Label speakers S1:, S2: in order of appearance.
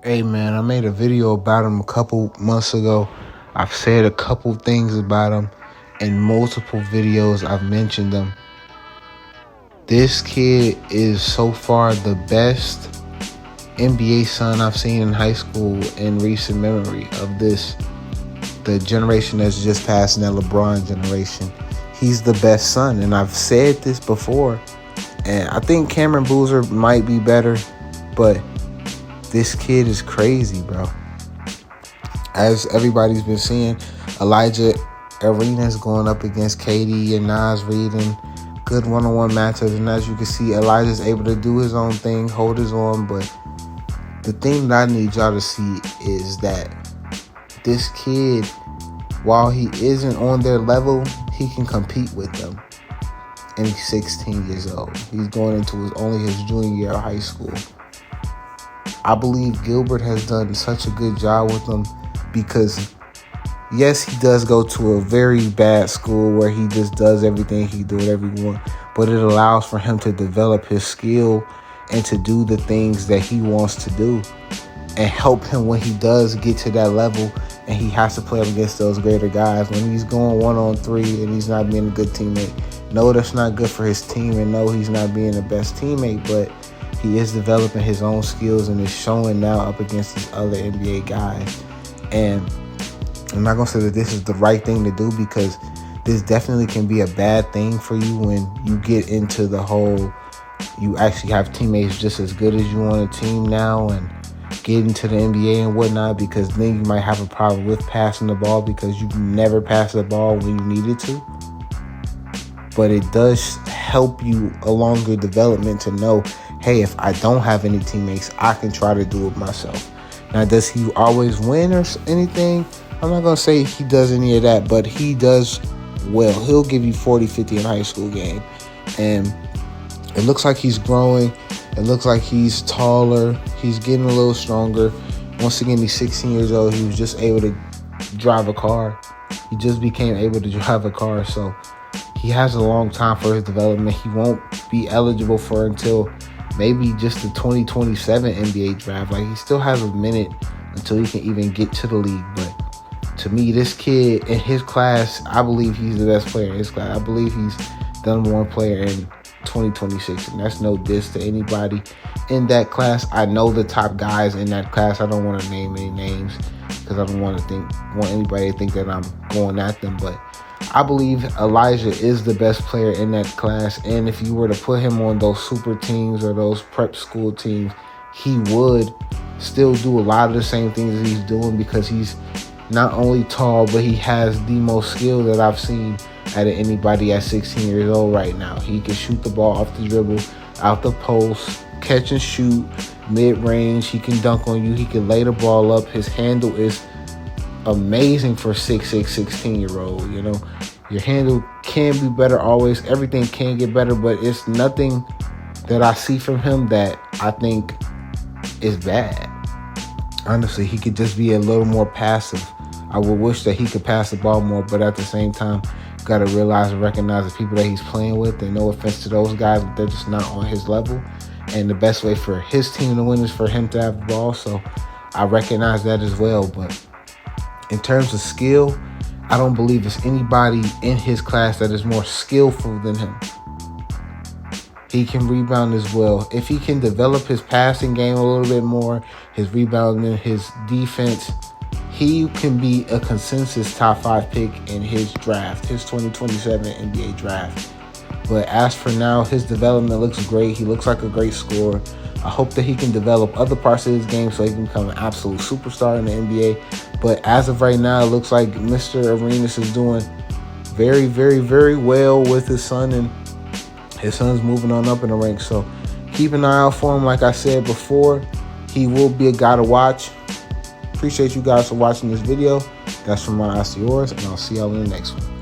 S1: Hey man, I made a video about him a couple months ago. I've said a couple things about him. In multiple videos, I've mentioned him. This kid is so far the best NBA son I've seen in high school in recent memory of the generation that's just passing, that LeBron generation. He's the best son, and I've said this before. And I think Cameron Boozer might be better, but this kid is crazy, bro. As everybody's been seeing, Alijah Arenas going up against KD and Nas Reed in good one-on-one matchups. And as you can see, Elijah's able to do his own thing, hold his own. But the thing that I need y'all to see is that this kid, while he isn't on their level, he can compete with them. And he's 16 years old. He's going into only his junior year of high school. I believe Gilbert has done such a good job with him because, yes, he does go to a very bad school where he just does everything, he do whatever he wants, but it allows for him to develop his skill and to do the things that he wants to do and help him when he does get to that level and he has to play up against those greater guys. When he's going 1-on-3 and he's not being a good teammate, no, that's not good for his team, and no, he's not being the best teammate, but he is developing his own skills and is showing now up against these other NBA guys. And I'm not going to say that this is the right thing to do, because this definitely can be a bad thing for you when you get into the whole, you actually have teammates just as good as you on a team now and get into the NBA and whatnot, because then you might have a problem with passing the ball because you never passed the ball when you needed to. But it does help you along your development to know, hey, if I don't have any teammates, I can try to do it myself. Now, does he always win or anything? I'm not going to say he does any of that, but he does well. He'll give you 40, 50 in a high school game. And it looks like he's growing. It looks like he's taller. He's getting a little stronger. Once again, he's 16 years old. He was just able to drive a car. He just became able to drive a car. So he has a long time for his development. He won't be eligible for until maybe just the 2027 NBA draft. Like, he still has a minute until he can even get to the league. But to me, this kid in his class, I believe he's the best player in his class. I believe he's the number one player in 2026, and that's no diss to anybody in that class. I know the top guys in that class. I don't want to name any names because I don't want anybody to think that I'm going at them, but I believe Alijah is the best player in that class, and if you were to put him on those super teams or those prep school teams, he would still do a lot of the same things that he's doing, because he's not only tall, but he has the most skill that I've seen out of anybody at 16 years old right now. He can shoot the ball off the dribble, out the post, catch and shoot, mid-range. He can dunk on you. He can lay the ball up. His handle is amazing for 6'6", 16-year-old. You know, your handle can be better always. Everything can get better, but it's nothing that I see from him that I think is bad. Honestly, he could just be a little more passive. I would wish that he could pass the ball more, but at the same time, got to realize and recognize the people that he's playing with. And no offense to those guys, but they're just not on his level. And the best way for his team to win is for him to have the ball. So I recognize that as well. But in terms of skill, I don't believe there's anybody in his class that is more skillful than him. He can rebound as well. If he can develop his passing game a little bit more, his rebounding, his defense, he can be a consensus top 5 pick in his draft, his 2027 NBA draft. But as for now, his development looks great. He looks like a great scorer. I hope that he can develop other parts of his game so he can become an absolute superstar in the NBA. But as of right now, it looks like Mr. Arenas is doing very, very, very well with his son, and his son's moving on up in the ranks. So keep an eye out for him. Like I said before, he will be a guy to watch. Appreciate you guys for watching this video. That's from my eyes to yours, and I'll see y'all in the next one.